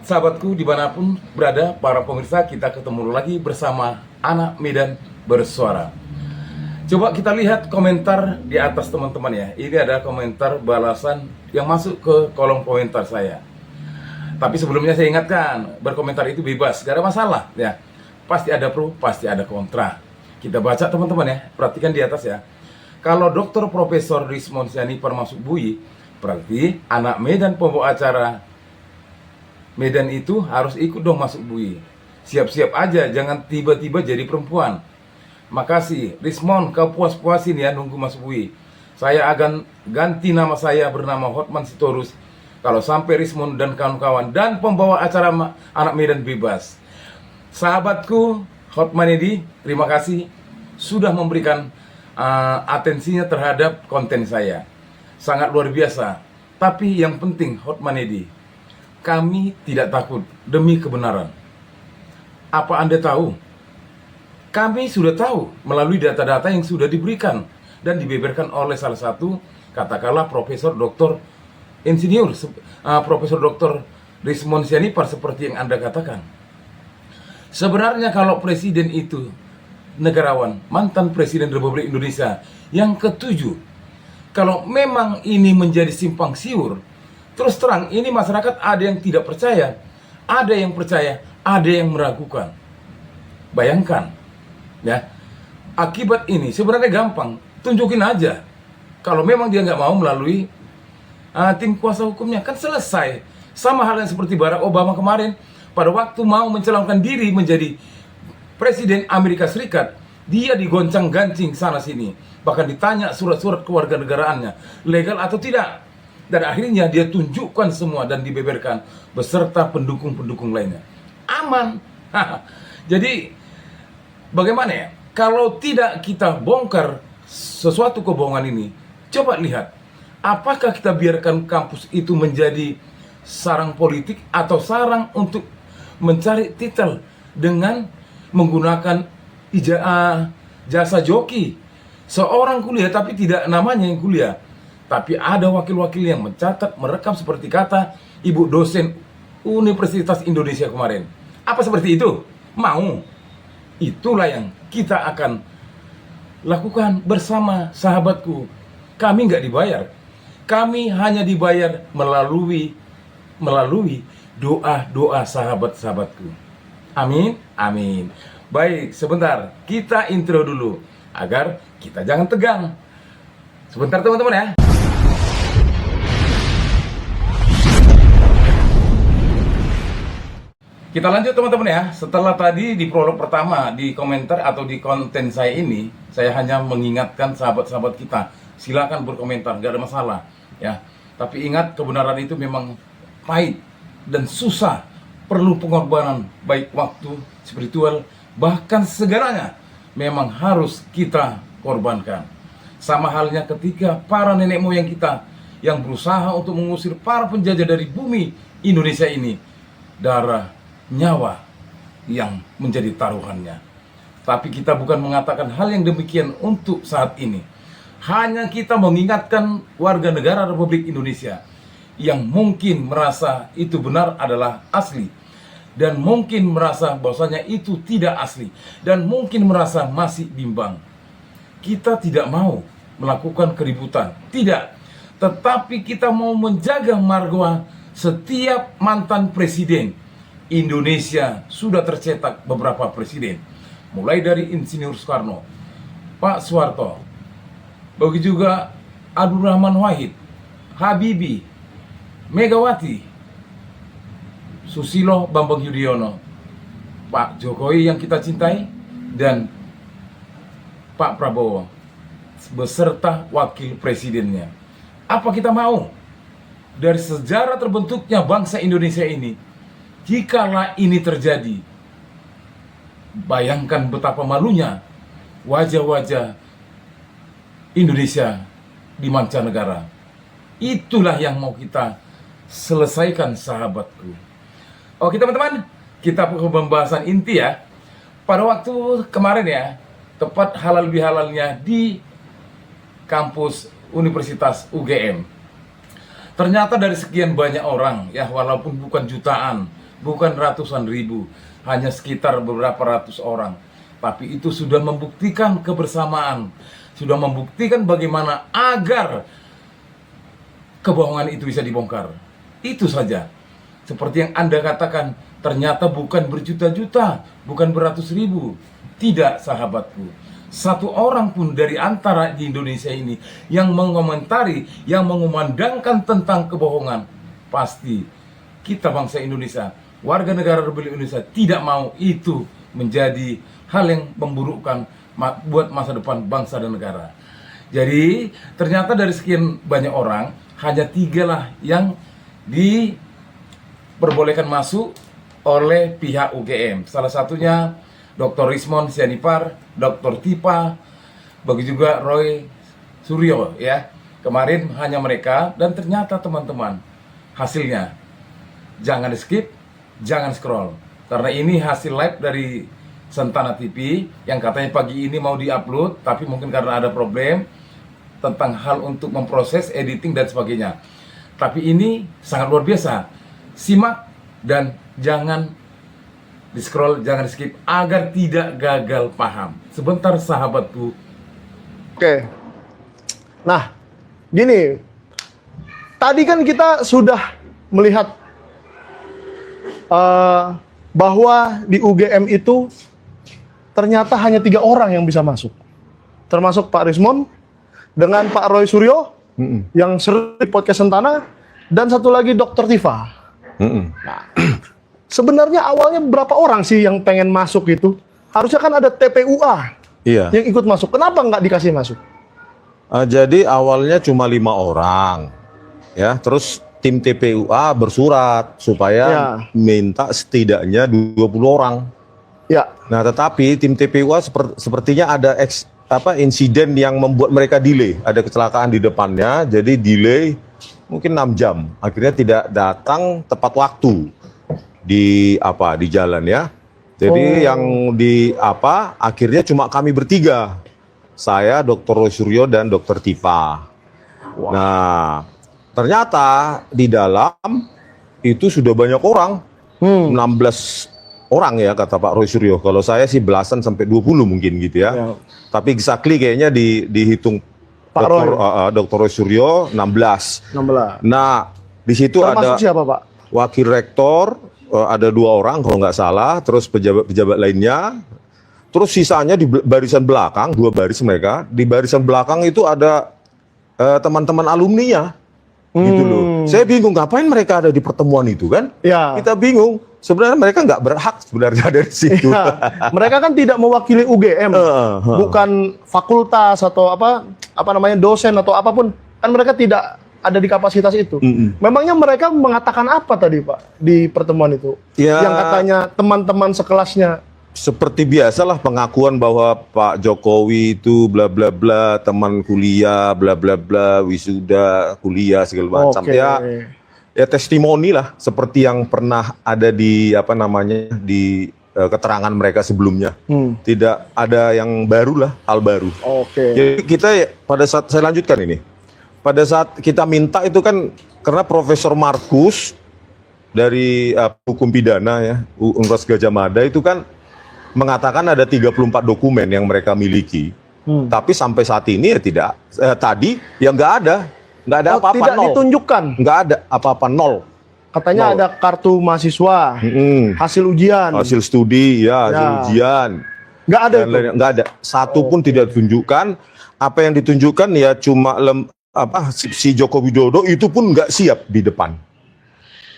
Sahabatku dimanapun berada, para pemirsa, kita ketemu lagi bersama Anak Medan Bersuara. Coba kita lihat komentar di atas teman-teman ya. Ini ada komentar balasan yang masuk ke kolom komentar saya. Tapi sebelumnya saya ingatkan, berkomentar itu bebas, gak ada masalah ya. Pasti ada pro, pasti ada kontra. Kita baca teman-teman ya, perhatikan di atas ya. Kalau Dr. Profesor Rismon Syahniper masuk bui, berarti anak Medan pembawa acara Medan itu harus ikut dong masuk bui. Siap-siap aja, jangan tiba-tiba jadi perempuan. Makasih, Rismon, kau puas-puasin ya nunggu masuk bui. Saya akan ganti nama saya bernama Hotman Sitorus kalau sampai Rismon dan kawan-kawan dan pembawa acara Anak Medan bebas. Sahabatku Hotman Edi, terima kasih sudah memberikan atensinya terhadap konten saya. Sangat luar biasa. Tapi yang penting Hotman Edi, kami tidak takut demi kebenaran. Apa Anda tahu? Kami sudah tahu melalui data-data yang sudah diberikan dan dibeberkan oleh salah satu, katakanlah Profesor Dr. Insinyur Profesor Dr. Rismon Syahniper seperti yang Anda katakan. Sebenarnya kalau presiden itu negarawan, mantan Presiden Republik Indonesia yang ke-7, kalau memang ini menjadi simpang siur, terus terang, ini masyarakat ada yang tidak percaya, ada yang percaya, ada yang meragukan. Bayangkan, ya, akibat ini sebenarnya gampang, tunjukin aja. Kalau memang dia nggak mau melalui tim kuasa hukumnya, kan selesai. Sama halnya seperti Barack Obama kemarin, pada waktu mau mencalonkan diri menjadi Presiden Amerika Serikat, dia digoncang-gancing sana-sini. Bahkan ditanya surat-surat kewarganegaraannya, legal atau tidak. Dan akhirnya dia tunjukkan semua dan dibeberkan beserta pendukung-pendukung lainnya. Aman. Jadi bagaimana ya? Kalau tidak kita bongkar sesuatu kebohongan ini, coba lihat. Apakah kita biarkan kampus itu menjadi sarang politik atau sarang untuk mencari titel dengan menggunakan jasa joki. Seorang kuliah tapi tidak namanya yang kuliah. Tapi ada wakil-wakil yang mencatat, merekam seperti kata ibu dosen Universitas Indonesia kemarin. Apa seperti itu? Mau? Itulah yang kita akan lakukan bersama sahabatku. Kami nggak dibayar. Kami hanya dibayar melalui doa-doa sahabat-sahabatku. Amin, amin. Baik, sebentar. Kita intro dulu agar kita jangan tegang. Sebentar teman-teman ya. Kita lanjut teman-teman ya. Setelah tadi di prolog pertama, di komentar atau di konten saya ini, saya hanya mengingatkan sahabat-sahabat kita, silakan berkomentar, gak ada masalah ya. Tapi ingat, kebenaran itu memang pahit dan susah, perlu pengorbanan, baik waktu, spiritual, bahkan segalanya memang harus kita korbankan. Sama halnya ketika para nenek moyang kita yang berusaha untuk mengusir para penjajah dari bumi Indonesia ini, darah, nyawa yang menjadi taruhannya. Tapi kita bukan mengatakan hal yang demikian untuk saat ini. Hanya kita mengingatkan warga negara Republik Indonesia yang mungkin merasa itu benar adalah asli, dan mungkin merasa bahwasanya itu tidak asli, dan mungkin merasa masih bimbang. Kita tidak mau melakukan keributan, tidak. Tetapi kita mau menjaga marwah setiap mantan presiden. Indonesia sudah tercetak beberapa presiden, mulai dari Insinyur Soekarno, Pak Soeharto, begitu juga Abdurrahman Wahid, Habibie, Megawati, Susilo Bambang Yudhoyono, Pak Jokowi yang kita cintai, dan Pak Prabowo beserta wakil presidennya. Apa kita mau dari sejarah terbentuknya bangsa Indonesia ini? Jikalau ini terjadi, bayangkan betapa malunya wajah-wajah Indonesia di mancanegara. Itulah yang mau kita selesaikan, sahabatku. Oke teman-teman, kita ke pembahasan inti ya. Pada waktu kemarin ya, tepat halal bihalalnya di kampus Universitas UGM, Ternyata dari sekian banyak orang, ya walaupun bukan jutaan, bukan ratusan ribu, hanya sekitar beberapa ratus orang, tapi itu sudah membuktikan kebersamaan, sudah membuktikan bagaimana agar kebohongan itu bisa dibongkar. Itu saja. Seperti yang Anda katakan, ternyata bukan berjuta-juta, bukan beratus ribu. Tidak, sahabatku. Satu orang pun dari antara di Indonesia ini yang mengomentari, yang mengumandangkan tentang kebohongan, pasti kita bangsa Indonesia, warga negara Republik Indonesia tidak mau itu menjadi hal yang memburukkan buat masa depan bangsa dan negara. Jadi ternyata dari sekian banyak orang, hanya 3 lah yang diperbolehkan masuk oleh pihak UGM. Salah satunya Dr. Rismond Sianipar, Dr. Tipa, begitu juga Roy Suryo, ya. Kemarin hanya mereka, dan ternyata teman-teman, hasilnya jangan di skip, jangan scroll, karena ini hasil live dari Sentana TV yang katanya pagi ini mau diupload, tapi mungkin karena ada problem tentang hal untuk memproses editing dan sebagainya. Tapi ini sangat luar biasa. Simak dan jangan di scroll, jangan di skip agar tidak gagal paham. Sebentar sahabatku. Oke. Nah, gini. Tadi kan kita sudah melihat bahwa di UGM itu ternyata hanya 3 orang yang bisa masuk. Termasuk Pak Rismond dengan Pak Roy Suryo yang sering di podcast Sentana, dan satu lagi Dr. Tifa. Nah, sebenarnya awalnya berapa orang sih yang pengen masuk itu? Harusnya kan ada TPUA yang ikut masuk. Kenapa nggak dikasih masuk? Jadi awalnya cuma 5 orang, ya. Terus tim TPUA bersurat supaya minta setidaknya 20 orang. Ya. Nah, tetapi tim TPUA sepertinya ada insiden yang membuat mereka delay. Ada kecelakaan di depannya, jadi delay mungkin 6 jam. Akhirnya tidak datang tepat waktu di jalan, ya. Jadi yang akhirnya cuma kami bertiga. Saya, Dr. Roy Suryo, dan Dr. Tifa. Nah, ternyata di dalam itu sudah banyak orang. 16 orang ya kata Pak Roy Suryo. Kalau saya sih belasan sampai 20 mungkin gitu ya. Tapi exactly kayaknya dihitung Pak Dr. Roy Suryo 16. Nah, di situ termasuk ada siapa, Pak? Wakil rektor, ada 2 orang kalau nggak salah, terus pejabat-pejabat lainnya. Terus sisanya di barisan belakang, 2 baris mereka. Di barisan belakang itu ada teman-teman alumninya. Gitu loh. Saya bingung ngapain mereka ada di pertemuan itu kan? Ya. Kita bingung. Sebenarnya mereka nggak berhak sebenarnya dari situ. Ya. Mereka kan tidak mewakili UGM, bukan fakultas atau dosen atau apapun. Kan mereka tidak ada di kapasitas itu. Memangnya mereka mengatakan apa tadi, Pak, di pertemuan itu? Ya. Yang katanya teman-teman sekelasnya. Seperti biasalah pengakuan bahwa Pak Jokowi itu bla bla bla, teman kuliah bla bla bla, wisuda kuliah segala macam. Ya testimoni lah seperti yang pernah ada di di keterangan mereka sebelumnya. Tidak ada yang baru lah, hal baru. Jadi kita pada saat saya lanjutkan ini. Pada saat kita minta itu kan karena Profesor Markus dari hukum pidana ya, Universitas Gadjah Mada itu kan mengatakan ada 34 dokumen yang mereka miliki. Tapi sampai saat ini ya tidak. Tadi ya nggak ada apa-apa, tidak nol. Ditunjukkan. Nggak ada apa-apa, nol. Katanya nol. Ada kartu mahasiswa, hasil ujian, hasil studi, hasil ujian. Nggak ada itu. Nggak ada. Satu pun tidak ditunjukkan. Apa yang ditunjukkan ya cuma si Joko Widodo itu pun nggak siap di depan.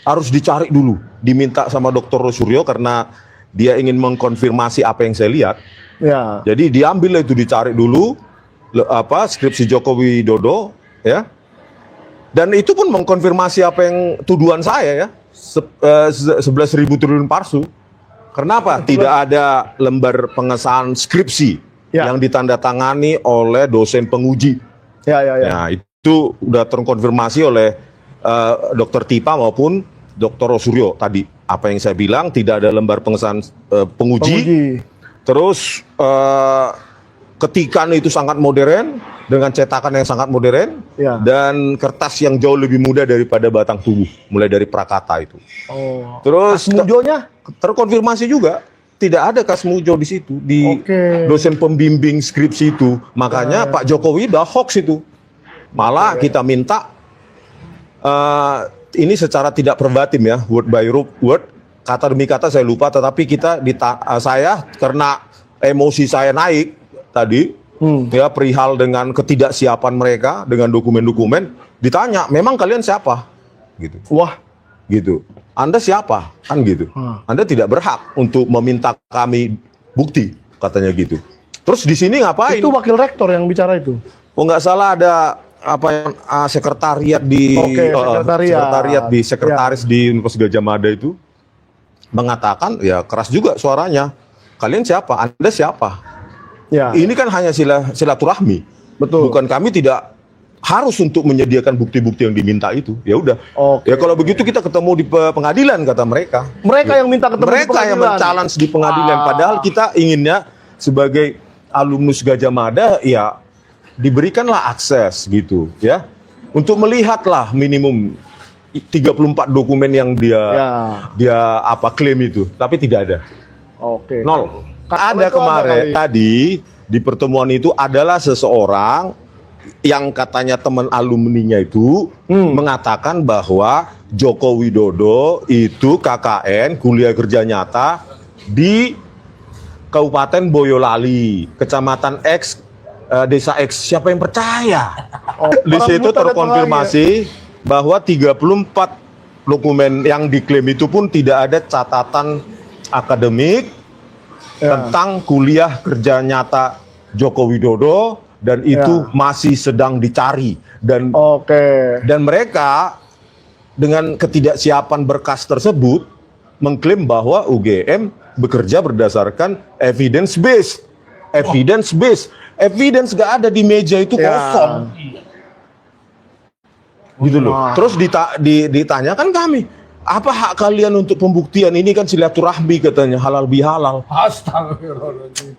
Harus dicari dulu. Diminta sama Dr. Roy Suryo karena dia ingin mengkonfirmasi apa yang saya lihat. Ya. Jadi diambil itu, dicari dulu skripsi Joko Widodo, ya. Dan itu pun mengkonfirmasi apa yang tuduhan saya ya. 11.000 triliun palsu. Kenapa? Tidak ada lembar pengesahan skripsi yang ditandatangani oleh dosen penguji. Nah, itu udah terkonfirmasi oleh Dr. Tipa maupun Dr. Roy Suryo tadi. Apa yang saya bilang, tidak ada lembar pengesahan penguji. Terus ketikan itu sangat modern, dengan cetakan yang sangat modern Ya. dan kertas yang jauh lebih mudah daripada batang tubuh, mulai dari Prakata itu. Oh. Terus Mujonya? terkonfirmasi juga tidak ada Kasmujo di situ di Oke. dosen pembimbing skripsi itu. Makanya Pak Jokowi udah hoax itu. Malah kita minta ini secara tidak verbatim ya, word by word, kata demi kata saya lupa, tetapi saya karena emosi saya naik tadi ya perihal dengan ketidaksiapan mereka dengan dokumen-dokumen, ditanya, "Memang kalian siapa?" gitu. Wah. Gitu. Anda siapa? Kan gitu. Anda tidak berhak untuk meminta kami bukti, katanya gitu. Terus di sini ngapain? Itu wakil rektor yang bicara itu. Oh nggak salah ada apa yang sekretariat di Oke, sekretariat. sekretaris di Universitas Gajah Mada itu mengatakan ya keras juga suaranya. Kalian siapa? Anda siapa? Ya. Ini kan hanya silaturahmi. Betul. Bukan kami tidak harus untuk menyediakan bukti-bukti yang diminta itu. Ya udah. Oke. Ya kalau begitu kita ketemu di pengadilan kata mereka. Mereka yang minta ketemu di Mereka yang pengadilan. men-challenge di pengadilan. Padahal kita inginnya sebagai alumnus Gajah Mada ya diberikanlah akses gitu ya. Untuk melihatlah minimum 34 dokumen yang dia klaim itu. Tapi tidak ada. Oke. Nol. Kalau Ada itu kemarin kali. tadi di pertemuan itu adalah seseorang yang katanya teman alumninya itu mengatakan bahwa Joko Widodo itu KKN kuliah kerja nyata di Kabupaten Boyolali, Kecamatan X, Desa X. Siapa yang percaya? Di orang situ buta terkonfirmasi bahwa 34 dokumen yang diklaim itu pun tidak ada catatan akademik tentang kuliah kerja nyata Joko Widodo dan itu masih sedang dicari dan dan mereka dengan ketidaksiapan berkas tersebut mengklaim bahwa UGM bekerja berdasarkan evidence based. Evidence gak ada di meja itu kosong. Gitu loh. Terus ditanyakan kami, apa hak kalian untuk pembuktian ini kan silaturahmi katanya halal bihalal. Astagfirullahaladzim.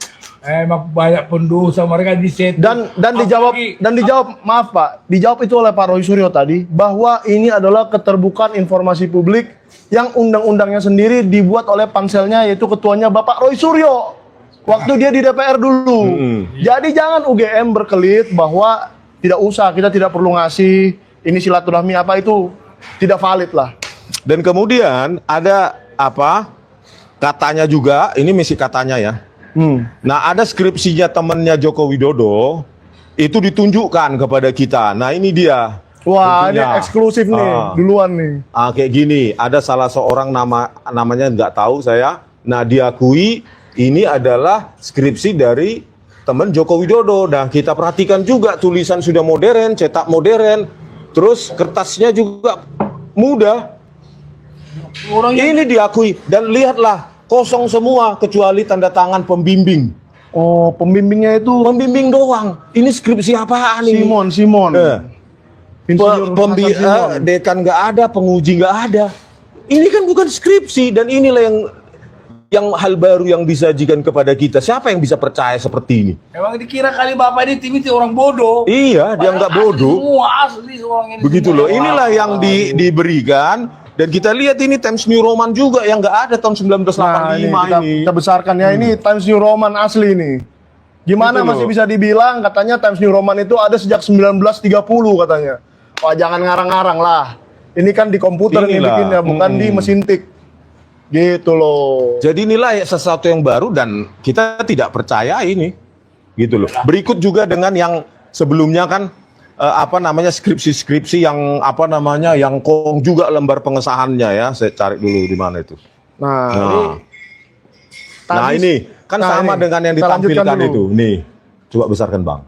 Emang banyak pendosa mereka di situ. Dan dijawab maaf Pak, dijawab itu oleh Pak Roy Suryo tadi bahwa ini adalah keterbukaan informasi publik yang undang-undangnya sendiri dibuat oleh panselnya yaitu ketuanya Bapak Roy Suryo waktu dia di DPR dulu. Jadi jangan UGM berkelit bahwa tidak usah, kita tidak perlu ngasih ini silaturahmi apa itu tidak valid lah. Dan kemudian ada apa? Katanya juga, ini misi katanya ya. Nah, ada skripsinya temannya Joko Widodo itu ditunjukkan kepada kita. Nah, ini dia. Wah, tentunya. ini eksklusif nih, duluan nih. Kayak gini, ada salah seorang namanya nggak tahu saya. Nah, diakui ini adalah skripsi dari teman Joko Widodo. Nah, kita perhatikan juga tulisan sudah modern, cetak modern, terus kertasnya juga mudah. Ini diakui dan lihatlah kosong semua kecuali tanda tangan pembimbing. Oh, pembimbingnya itu Pembimbing doang. Ini skripsi apaan ini? Simon. Insinyur Hasan Simon. Dekan nggak ada, penguji nggak ada. Ini kan bukan skripsi dan inilah yang hal baru yang disajikan kepada kita. Siapa yang bisa percaya seperti ini? Emang dikira kali Bapak ini tim itu orang bodoh. Iya, dia nggak bodoh. Semua asli orang ini. Begitu semua. loh. Inilah yang diberikan. Dan kita lihat ini Times New Roman juga yang nggak ada tahun 1985 Nah, ini. kita besarkan ya, ini Times New Roman asli nih. Gimana Gitu masih loh. bisa dibilang katanya Times New Roman itu ada sejak 1930 katanya. Wah, jangan ngarang-ngarang lah. Ini kan di komputer nih Inilah. bikinnya, bukan di mesin tik. Gitu loh. Jadi inilah sesuatu yang baru dan kita tidak percaya ini. Gitu loh. Berikut juga dengan yang sebelumnya kan skripsi-skripsi yang yang kong juga lembar pengesahannya ya. Saya cari dulu di mana itu. Nah, ini kan sama dengan yang kita lanjutkan ditampilkan dulu. itu. Nih, coba besarkan Bang.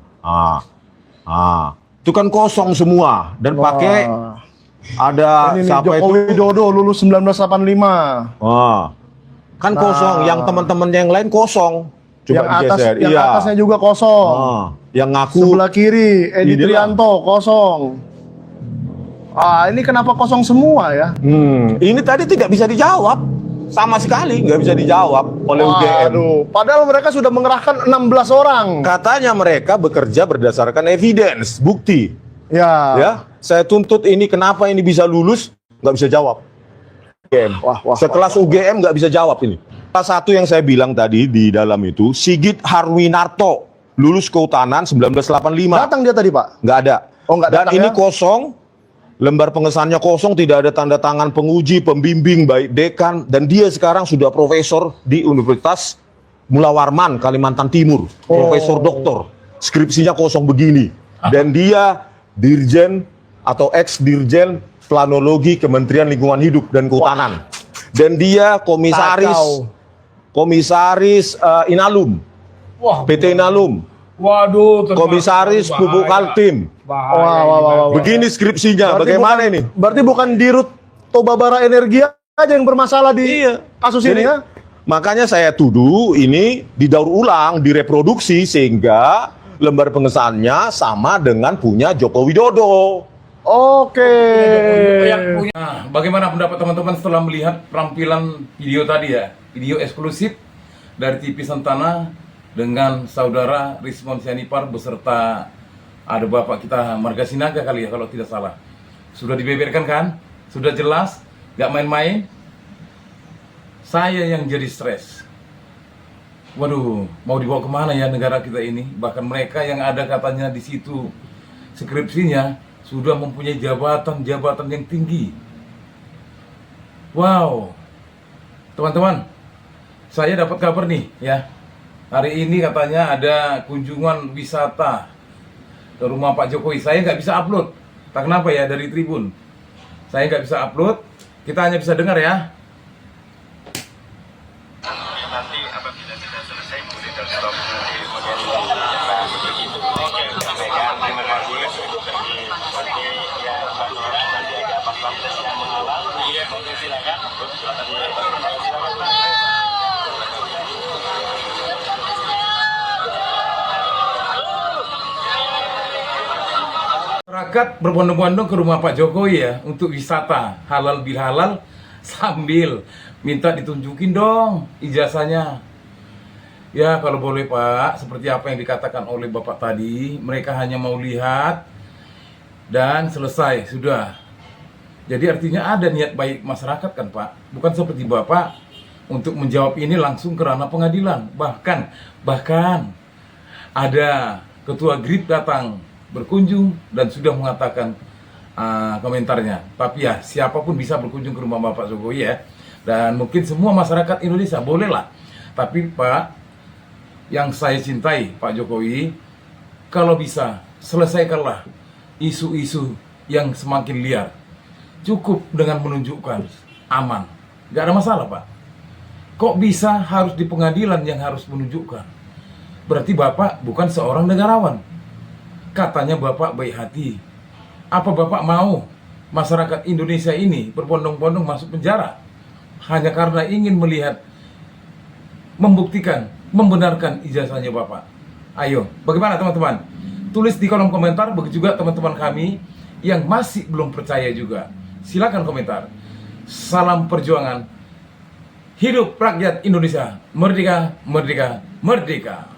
Itu kan kosong semua dan pakai ada Ini nih, siapa Joko itu? Widodo lulus 1985. Kan kosong, yang teman-teman yang lain kosong. Coba digeser. Yang atasnya juga kosong. Yang ngaku Sebelah kiri, Edi Inilah. Trianto kosong. Ini kenapa kosong semua ya? Ini tadi tidak bisa dijawab sama sekali, nggak bisa dijawab. oleh UGM. Waduh, padahal mereka sudah mengerahkan 16 orang. Katanya mereka bekerja berdasarkan evidence, bukti. Ya. Saya tuntut ini kenapa ini bisa lulus, nggak bisa jawab. UGM. Sekelas UGM nggak bisa jawab ini. Salah satu yang saya bilang tadi di dalam itu, Sigit Harwinarto, lulus kehutanan 1985. Datang dia tadi, Pak? Nggak ada. Oh, nggak Dan datang ini ya? kosong, lembar pengesannya kosong, tidak ada tanda tangan penguji, pembimbing, baik dekan, dan dia sekarang sudah profesor di Universitas Mula Warman, Kalimantan Timur, profesor doktor. Skripsinya kosong begini, dan dia dirjen atau ex-dirjen planologi Kementerian Lingkungan Hidup dan Kehutanan, dan dia komisaris Inalum, Wah, PT Inalum, waduh, komisaris Pupuk Kaltim. Wah. Begini skripsinya, bagaimana ini? Berarti bukan Dirut Tobabara Energi aja yang bermasalah di kasus ini ya? Makanya saya tuduh ini didaur ulang, direproduksi sehingga lembar pengesahannya sama dengan punya Joko Widodo. Oke. Nah, bagaimana pendapat teman-teman setelah melihat penampilan video tadi ya? Video eksklusif dari TV Sentana dengan saudara Rismon Sianipar beserta ada bapak kita Marga Sinaga kali ya kalau tidak salah. Sudah dibeberkan kan? Sudah jelas? Gak main-main? Saya yang jadi stres. Waduh, mau dibawa kemana ya negara kita ini? Bahkan mereka yang ada katanya di situ skripsinya sudah mempunyai jabatan-jabatan yang tinggi. Wow, teman-teman, saya dapat kabar nih ya. Hari ini katanya ada kunjungan wisata ke rumah Pak Jokowi. Saya nggak bisa upload. Tak kenapa ya dari Tribun. Saya nggak bisa upload. Kita hanya bisa dengar ya. Nanti apabila sudah selesai mungkin kita stop nanti Oke, sampaikan terima kasih. Nanti ya satu orang nanti ada Pak Pamdes yang mengawal. Iya, mungkin silakan. Silakan. Masyarakat berbondong-bondong ke rumah Pak Jokowi ya untuk wisata halal bihalal sambil minta ditunjukin dong ijazahnya. Ya kalau boleh Pak, seperti apa yang dikatakan oleh Bapak tadi, mereka hanya mau lihat dan selesai, sudah. Jadi artinya ada niat baik masyarakat kan Pak, bukan seperti Bapak untuk menjawab ini langsung ke ranah pengadilan. Bahkan ada ketua GRIP datang berkunjung dan sudah mengatakan komentarnya. Tapi ya siapapun bisa berkunjung ke rumah Bapak Jokowi ya. Dan mungkin semua masyarakat Indonesia bolehlah. Tapi Pak, yang saya cintai Pak Jokowi, kalau bisa selesaikanlah isu-isu yang semakin liar. Cukup dengan menunjukkan aman, gak ada masalah Pak. Kok bisa harus di pengadilan yang harus menunjukkan? Berarti Bapak bukan seorang negarawan. Katanya Bapak baik hati. Apa Bapak mau masyarakat Indonesia ini berbondong-bondong masuk penjara hanya karena ingin melihat, membuktikan, membenarkan ijazahnya Bapak? Ayo, bagaimana teman-teman? Tulis di kolom komentar. Begitu juga teman-teman kami yang masih belum percaya juga. Silakan komentar. Salam perjuangan. Hidup rakyat Indonesia. Merdeka, merdeka, merdeka.